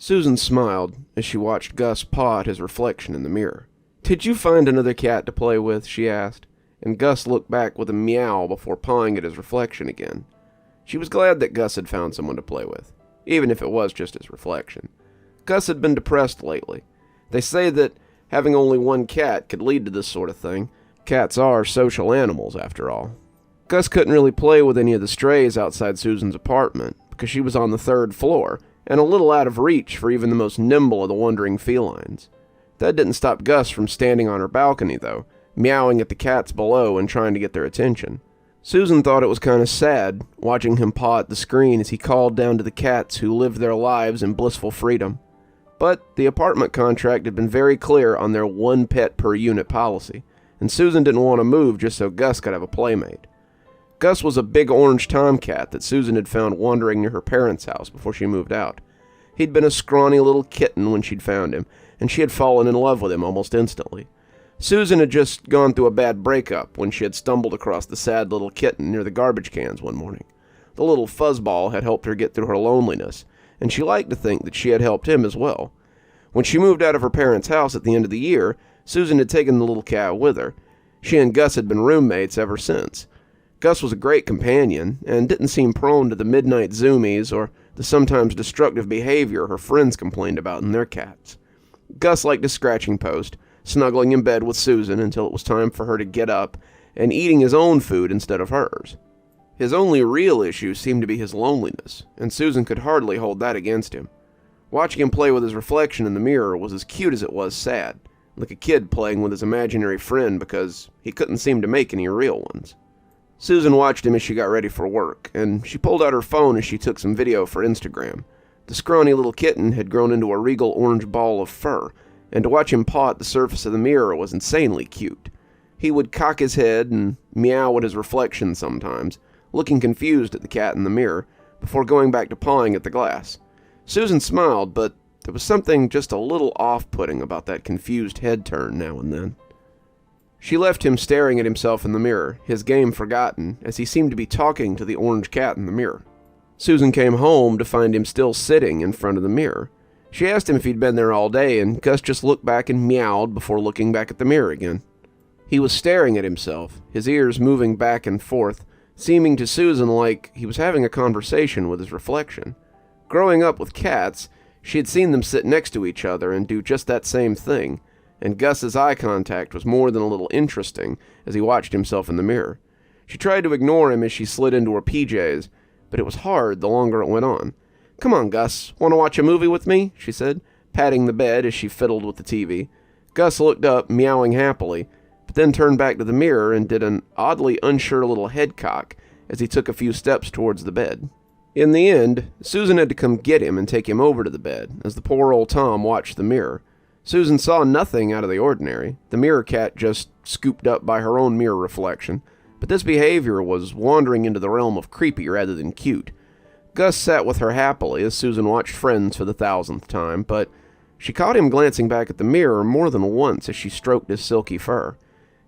Susan smiled as she watched Gus paw at his reflection in the mirror. "Did you find another cat to play with?" she asked, and Gus looked back with a meow before pawing at his reflection again. She was glad that Gus had found someone to play with, even if it was just his reflection. Gus had been depressed lately. They say that having only one cat could lead to this sort of thing. Cats are social animals, after all. Gus couldn't really play with any of the strays outside Susan's apartment because she was on the 3rd floor and a little out of reach for even the most nimble of the wandering felines. That didn't stop Gus from standing on her balcony, though, meowing at the cats below and trying to get their attention. Susan thought it was kind of sad, watching him paw at the screen as he called down to the cats who lived their lives in blissful freedom. But the apartment contract had been very clear on their one pet per unit policy, and Susan didn't want to move just so Gus could have a playmate. Gus was a big orange tomcat that Susan had found wandering near her parents' house before she moved out. He'd been a scrawny little kitten when she'd found him, and she had fallen in love with him almost instantly. Susan had just gone through a bad breakup when she had stumbled across the sad little kitten near the garbage cans one morning. The little fuzzball had helped her get through her loneliness, and she liked to think that she had helped him as well. When she moved out of her parents' house at the end of the year, Susan had taken the little cat with her. She and Gus had been roommates ever since. Gus was a great companion, and didn't seem prone to the midnight zoomies or the sometimes destructive behavior her friends complained about in their cats. Gus liked his scratching post, snuggling in bed with Susan until it was time for her to get up, and eating his own food instead of hers. His only real issue seemed to be his loneliness, and Susan could hardly hold that against him. Watching him play with his reflection in the mirror was as cute as it was sad, like a kid playing with his imaginary friend because he couldn't seem to make any real ones. Susan watched him as she got ready for work, and she pulled out her phone as she took some video for Instagram. The scrawny little kitten had grown into a regal orange ball of fur, and to watch him paw at the surface of the mirror was insanely cute. He would cock his head and meow at his reflection sometimes, looking confused at the cat in the mirror, before going back to pawing at the glass. Susan smiled, but there was something just a little off-putting about that confused head turn now and then. She left him staring at himself in the mirror, his game forgotten, as he seemed to be talking to the orange cat in the mirror. Susan came home to find him still sitting in front of the mirror. She asked him if he'd been there all day, and Gus just looked back and meowed before looking back at the mirror again. He was staring at himself, his ears moving back and forth, seeming to Susan like he was having a conversation with his reflection. Growing up with cats, she had seen them sit next to each other and do just that same thing, and Gus's eye contact was more than a little interesting as he watched himself in the mirror. She tried to ignore him as she slid into her PJs, but it was hard the longer it went on. "Come on, Gus, want to watch a movie with me?" she said, patting the bed as she fiddled with the TV. Gus looked up, meowing happily, but then turned back to the mirror and did an oddly unsure little head cock as he took a few steps towards the bed. In the end, Susan had to come get him and take him over to the bed as the poor old Tom watched the mirror. Susan saw nothing out of the ordinary, the mirror cat just scooped up by her own mirror reflection, but this behavior was wandering into the realm of creepy rather than cute. Gus sat with her happily as Susan watched Friends for the 1000th time, but she caught him glancing back at the mirror more than once as she stroked his silky fur.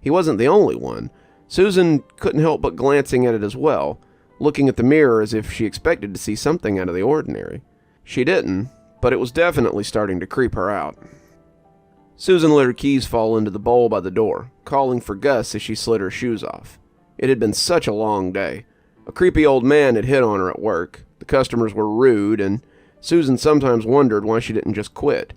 He wasn't the only one. Susan couldn't help but glancing at it as well, looking at the mirror as if she expected to see something out of the ordinary. She didn't, but it was definitely starting to creep her out. Susan let her keys fall into the bowl by the door, calling for Gus as she slid her shoes off. It had been such a long day. A creepy old man had hit on her at work, the customers were rude, and Susan sometimes wondered why she didn't just quit.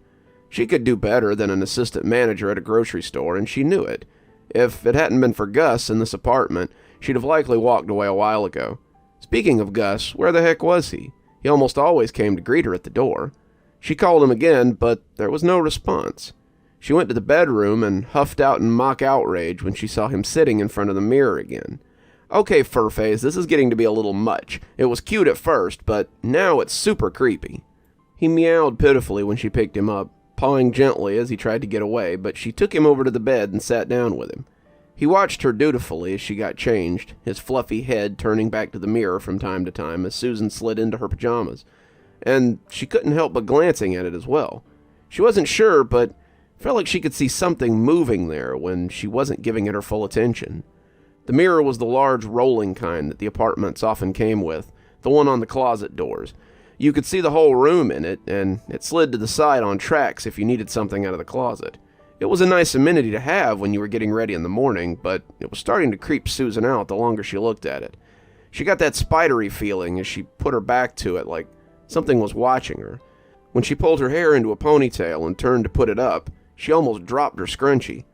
She could do better than an assistant manager at a grocery store, and she knew it. If it hadn't been for Gus in this apartment, she'd have likely walked away a while ago. Speaking of Gus, where the heck was he? He almost always came to greet her at the door. She called him again, but there was no response. She went to the bedroom and huffed out in mock outrage when she saw him sitting in front of the mirror again. "Okay, Furface, this is getting to be a little much. It was cute at first, but now it's super creepy." He meowed pitifully when she picked him up, pawing gently as he tried to get away, but she took him over to the bed and sat down with him. He watched her dutifully as she got changed, his fluffy head turning back to the mirror from time to time as Susan slid into her pajamas. And she couldn't help but glancing at it as well. She wasn't sure, but felt like she could see something moving there when she wasn't giving it her full attention. The mirror was the large rolling kind that the apartments often came with, the one on the closet doors. You could see the whole room in it, and it slid to the side on tracks if you needed something out of the closet. It was a nice amenity to have when you were getting ready in the morning, but it was starting to creep Susan out the longer she looked at it. She got that spidery feeling as she put her back to it, like something was watching her. When she pulled her hair into a ponytail and turned to put it up, she almost dropped her scrunchie.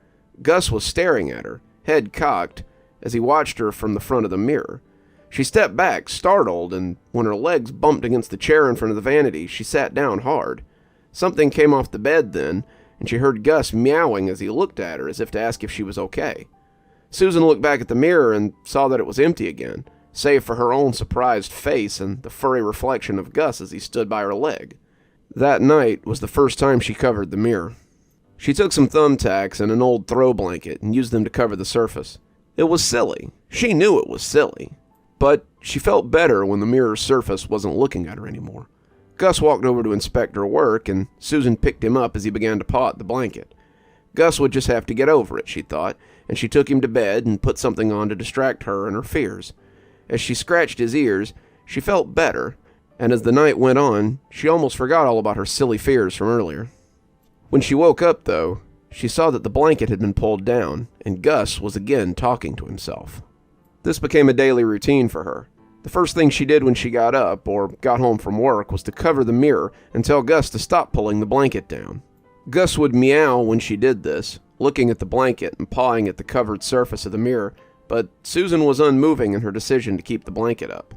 Gus was staring at her, head cocked, as he watched her from the front of the mirror. She stepped back, startled, and when her legs bumped against the chair in front of the vanity, she sat down hard. Something came off the bed then, and she heard Gus meowing as he looked at her as if to ask if she was okay. Susan looked back at the mirror and saw that it was empty again, save for her own surprised face and the furry reflection of Gus as he stood by her leg. That night was the first time she covered the mirror. She took some thumbtacks and an old throw blanket and used them to cover the surface. It was silly. She knew it was silly. But she felt better when the mirror's surface wasn't looking at her anymore. Gus walked over to inspect her work, and Susan picked him up as he began to paw at the blanket. Gus would just have to get over it, she thought, and she took him to bed and put something on to distract her and her fears. As she scratched his ears, she felt better, and as the night went on, she almost forgot all about her silly fears from earlier. When she woke up, though, she saw that the blanket had been pulled down, and Gus was again talking to himself. This became a daily routine for her. The first thing she did when she got up or got home from work was to cover the mirror and tell Gus to stop pulling the blanket down. Gus would meow when she did this, looking at the blanket and pawing at the covered surface of the mirror, but Susan was unmoving in her decision to keep the blanket up.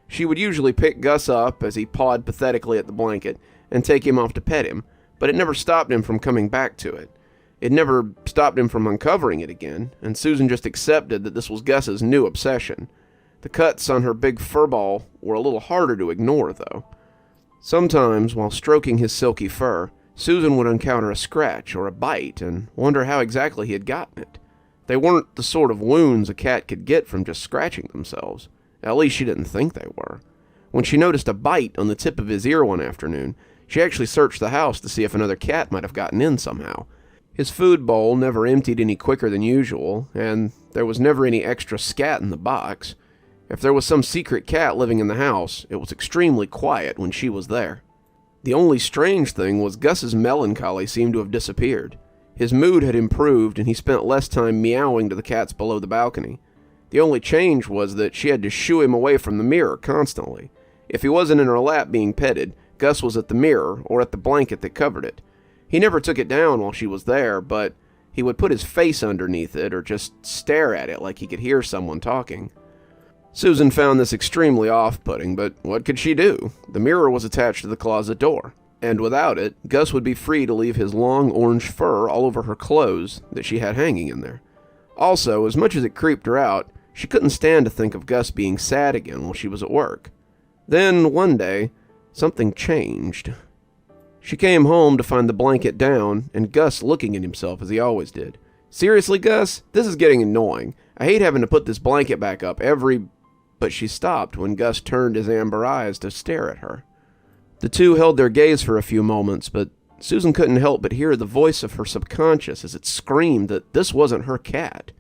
She would usually pick Gus up as he pawed pathetically at the blanket and take him off to pet him, but it never stopped him from coming back to it. It never stopped him from uncovering it again, and Susan just accepted that this was Gus's new obsession. The cuts on her big fur ball were a little harder to ignore, though. Sometimes, while stroking his silky fur, Susan would encounter a scratch or a bite and wonder how exactly he had gotten it. They weren't the sort of wounds a cat could get from just scratching themselves. At least she didn't think they were. When she noticed a bite on the tip of his ear one afternoon, she actually searched the house to see if another cat might have gotten in somehow. His food bowl never emptied any quicker than usual, and there was never any extra scat in the box. If there was some secret cat living in the house, it was extremely quiet when she was there. The only strange thing was Gus's melancholy seemed to have disappeared. His mood had improved, and he spent less time meowing to the cats below the balcony. The only change was that she had to shoo him away from the mirror constantly. If he wasn't in her lap being petted, Gus was at the mirror or at the blanket that covered it. He never took it down while she was there, but he would put his face underneath it or just stare at it like he could hear someone talking. Susan found this extremely off-putting, but what could she do? The mirror was attached to the closet door, and without it, Gus would be free to leave his long orange fur all over her clothes that she had hanging in there. Also, as much as it creeped her out, she couldn't stand to think of Gus being sad again while she was at work. Then, one day, something changed. She came home to find the blanket down and Gus looking at himself as he always did. "Seriously, Gus? This is getting annoying. I hate having to put this blanket back up every..." But she stopped when Gus turned his amber eyes to stare at her. The two held their gaze for a few moments, but Susan couldn't help but hear the voice of her subconscious as it screamed that this wasn't her cat.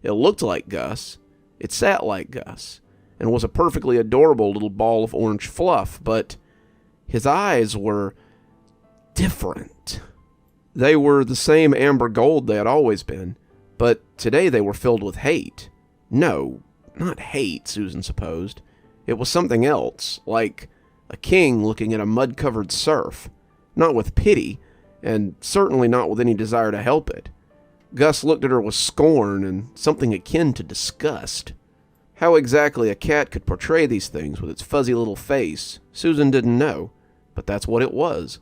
It looked like Gus, it sat like Gus, and was a perfectly adorable little ball of orange fluff, but his eyes were different. They were the same amber gold they had always been, but today they were filled with hate. No, not hate, Susan supposed. It was something else, like a king looking at a mud-covered serf. Not with pity, and certainly not with any desire to help it. Gus looked at her with scorn and something akin to disgust. How exactly a cat could portray these things with its fuzzy little face, Susan didn't know, but that's what it was.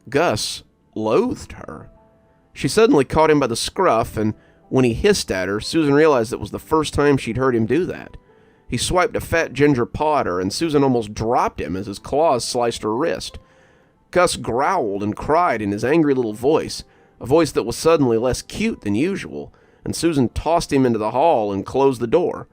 Gus loathed her. She suddenly caught him by the scruff, and when he hissed at her, Susan realized it was the first time she'd heard him do that. He swiped a fat ginger paw at her, and Susan almost dropped him as his claws sliced her wrist. Gus growled and cried in his angry little voice, a voice that was suddenly less cute than usual, and Susan tossed him into the hall and closed the door.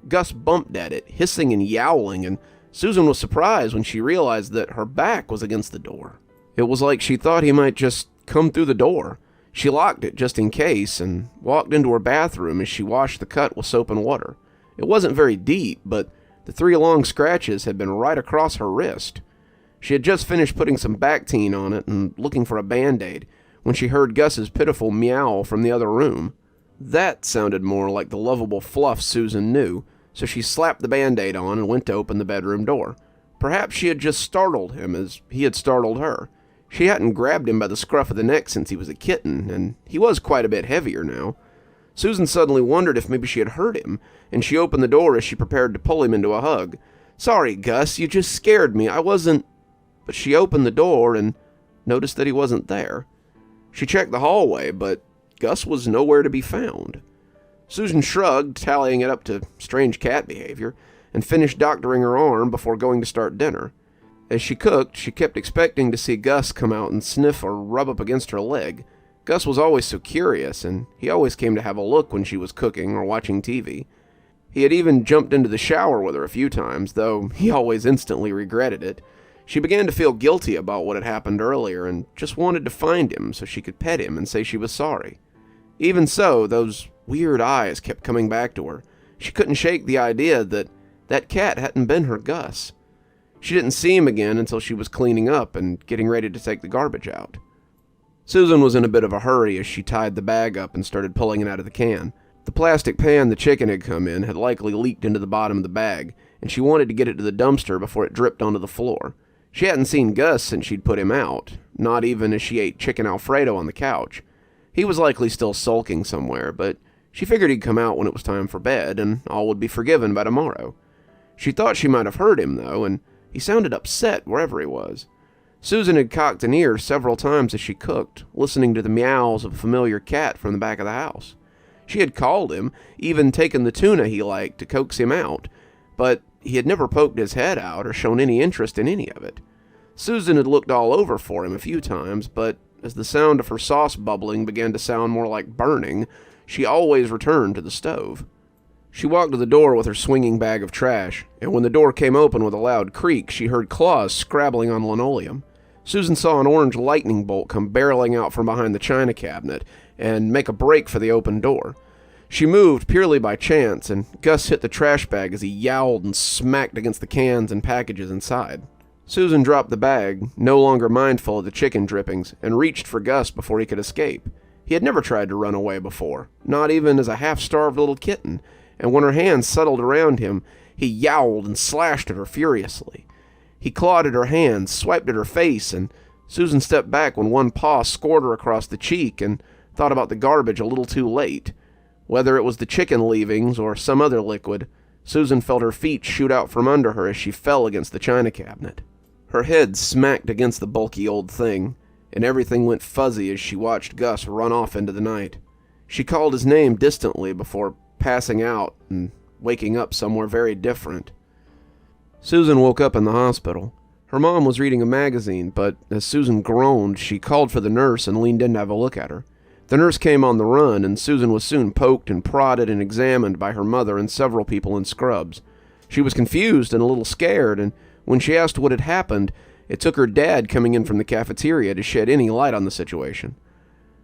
Gus bumped at it, hissing and yowling, and Susan was surprised when she realized that her back was against the door. It was like she thought he might just come through the door. She locked it just in case and walked into her bathroom as she washed the cut with soap and water. It wasn't very deep, but the 3 long scratches had been right across her wrist. She had just finished putting some Bactine on it and looking for a Band-Aid when she heard Gus's pitiful meow from the other room. That sounded more like the lovable fluff Susan knew, so she slapped the Band-Aid on and went to open the bedroom door. Perhaps she had just startled him as he had startled her. She hadn't grabbed him by the scruff of the neck since he was a kitten, and he was quite a bit heavier now. Susan suddenly wondered if maybe she had hurt him, and she opened the door as she prepared to pull him into a hug. "Sorry, Gus, you just scared me. I wasn't—" But she opened the door and noticed that he wasn't there. She checked the hallway, but Gus was nowhere to be found. Susan shrugged, tallying it up to strange cat behavior, and finished doctoring her arm before going to start dinner. As she cooked, she kept expecting to see Gus come out and sniff or rub up against her leg. Gus was always so curious, and he always came to have a look when she was cooking or watching TV. He had even jumped into the shower with her a few times, though he always instantly regretted it. She began to feel guilty about what had happened earlier and just wanted to find him so she could pet him and say she was sorry. Even so, those weird eyes kept coming back to her. She couldn't shake the idea that that cat hadn't been her Gus. She didn't see him again until she was cleaning up and getting ready to take the garbage out. Susan was in a bit of a hurry as she tied the bag up and started pulling it out of the can. The plastic pan the chicken had come in had likely leaked into the bottom of the bag, and she wanted to get it to the dumpster before it dripped onto the floor. She hadn't seen Gus since she'd put him out, not even as she ate chicken Alfredo on the couch. He was likely still sulking somewhere, but she figured he'd come out when it was time for bed, and all would be forgiven by tomorrow. She thought she might have heard him, though, and he sounded upset wherever he was. Susan had cocked an ear several times as she cooked, listening to the meows of a familiar cat from the back of the house. She had called him, even taken the tuna he liked to coax him out, but he had never poked his head out or shown any interest in any of it. Susan had looked all over for him a few times, but as the sound of her sauce bubbling began to sound more like burning, she always returned to the stove. She walked to the door with her swinging bag of trash, and when the door came open with a loud creak, she heard claws scrabbling on linoleum. Susan saw an orange lightning bolt come barreling out from behind the china cabinet and make a break for the open door. She moved purely by chance, and Gus hit the trash bag as he yowled and smacked against the cans and packages inside. Susan dropped the bag, no longer mindful of the chicken drippings, and reached for Gus before he could escape. He had never tried to run away before, not even as a half-starved little kitten, and when her hands settled around him, he yowled and slashed at her furiously. He clawed at her hands, swiped at her face, and Susan stepped back when one paw scored her across the cheek and thought about the garbage a little too late. Whether it was the chicken leavings or some other liquid, Susan felt her feet shoot out from under her as she fell against the china cabinet. Her head smacked against the bulky old thing, and everything went fuzzy as she watched Gus run off into the night. She called his name distantly before passing out and waking up somewhere very different. Susan woke up in the hospital. Her mom was reading a magazine, but as Susan groaned, she called for the nurse and leaned in to have a look at her. The nurse came on the run, and Susan was soon poked and prodded and examined by her mother and several people in scrubs. She was confused and a little scared, and when she asked what had happened, it took her dad coming in from the cafeteria to shed any light on the situation.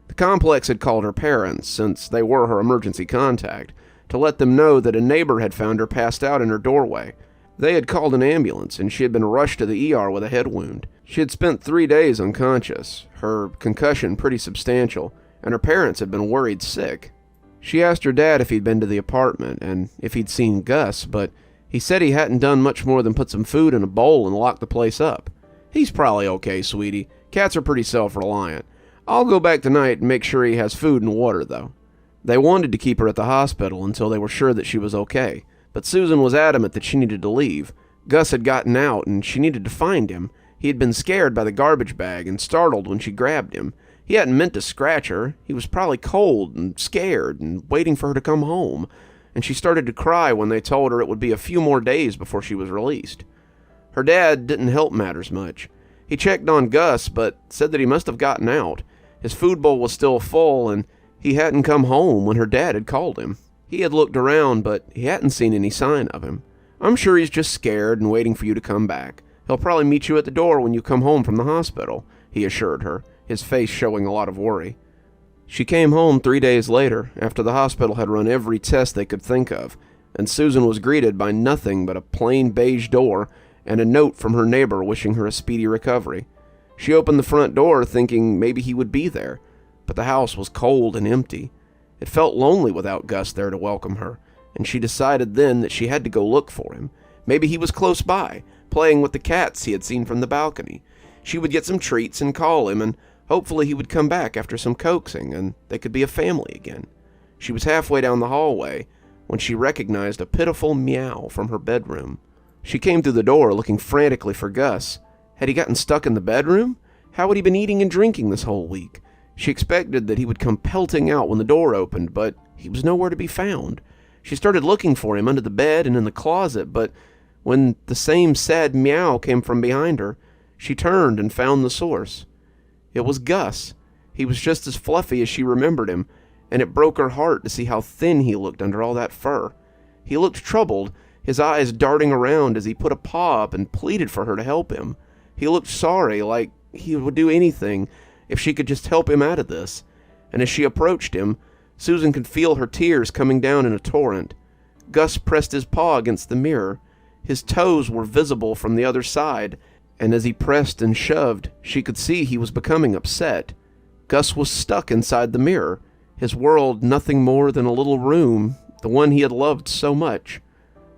The complex had called her parents, since they were her emergency contact, to let them know that a neighbor had found her passed out in her doorway. They had called an ambulance, and she had been rushed to the ER with a head wound. She had spent 3 days unconscious, her concussion pretty substantial, and her parents had been worried sick. She asked her dad if he'd been to the apartment, and if he'd seen Gus, but he said he hadn't done much more than put some food in a bowl and lock the place up. "He's probably okay, sweetie. Cats are pretty self-reliant. I'll go back tonight and make sure he has food and water, though." They wanted to keep her at the hospital until they were sure that she was okay, but Susan was adamant that she needed to leave. Gus had gotten out, and she needed to find him. He had been scared by the garbage bag and startled when she grabbed him. He hadn't meant to scratch her. He was probably cold and scared and waiting for her to come home, and she started to cry when they told her it would be a few more days before she was released. Her dad didn't help matters much. He checked on Gus, but said that he must have gotten out. His food bowl was still full, and he hadn't come home when her dad had called him. He had looked around, but he hadn't seen any sign of him. "I'm sure he's just scared and waiting for you to come back. He'll probably meet you at the door when you come home from the hospital," he assured her, his face showing a lot of worry. She came home 3 days later, after the hospital had run every test they could think of, and Susan was greeted by nothing but a plain beige door and a note from her neighbor wishing her a speedy recovery. She opened the front door thinking maybe he would be there, but the house was cold and empty. It felt lonely without Gus there to welcome her, and she decided then that she had to go look for him. Maybe he was close by, playing with the cats he had seen from the balcony. She would get some treats and call him, and hopefully he would come back after some coaxing, and they could be a family again. She was halfway down the hallway when she recognized a pitiful meow from her bedroom. She came through the door looking frantically for Gus. Had he gotten stuck in the bedroom? How had he been eating and drinking this whole week? She expected that he would come pelting out when the door opened, but he was nowhere to be found. She started looking for him under the bed and in the closet, but when the same sad meow came from behind her, she turned and found the source. It was Gus. He was just as fluffy as she remembered him, and it broke her heart to see how thin he looked under all that fur. He looked troubled, his eyes darting around as he put a paw up and pleaded for her to help him. He looked sorry, like he would do anything if she could just help him out of this. And as she approached him, Susan could feel her tears coming down in a torrent. Gus pressed his paw against the mirror. His toes were visible from the other side, and as he pressed and shoved, she could see he was becoming upset. Gus was stuck inside the mirror, his world nothing more than a little room, the one he had loved so much.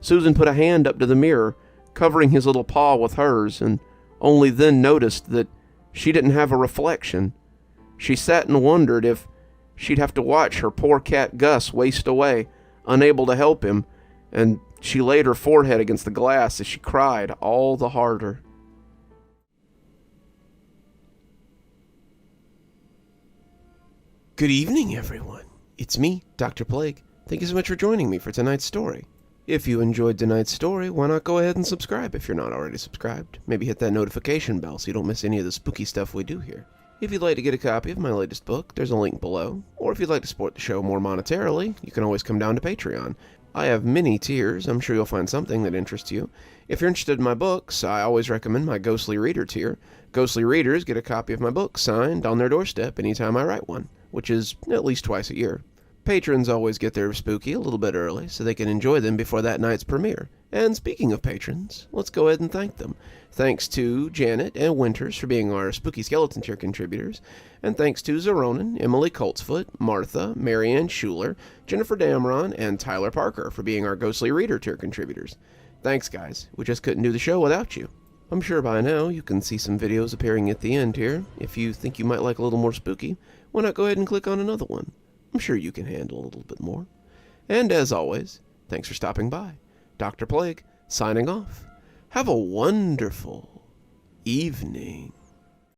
Susan put a hand up to the mirror, covering his little paw with hers, and only then noticed that she didn't have a reflection. She sat and wondered if she'd have to watch her poor cat Gus waste away, unable to help him, and she laid her forehead against the glass as she cried all the harder. Good evening, everyone. It's me, Dr. Plague. Thank you so much for joining me for tonight's story. If you enjoyed tonight's story, why not go ahead and subscribe if you're not already subscribed? Maybe hit that notification bell so you don't miss any of the spooky stuff we do here. If you'd like to get a copy of my latest book, there's a link below. Or if you'd like to support the show more monetarily, you can always come down to Patreon. I have many tiers. I'm sure you'll find something that interests you. If you're interested in my books, I always recommend my Ghostly Reader tier. Ghostly Readers get a copy of my book signed on their doorstep anytime I write one, which is at least twice a year. Patrons always get their spooky a little bit early so they can enjoy them before that night's premiere. And speaking of patrons, let's go ahead and thank them. Thanks to Janet and Winters for being our Spooky Skeleton tier contributors. And thanks to Xaronan, Emily Coltsfoot, Martha, Marianne Schuler, Jennifer Damron, and Tyler Parker for being our Ghostly Reader tier contributors. Thanks, guys. We just couldn't do the show without you. I'm sure by now you can see some videos appearing at the end here. If you think you might like a little more spooky, why not go ahead and click on another one? I'm sure you can handle a little bit more. And as always, thanks for stopping by. Dr. Plague, signing off. Have a wonderful evening.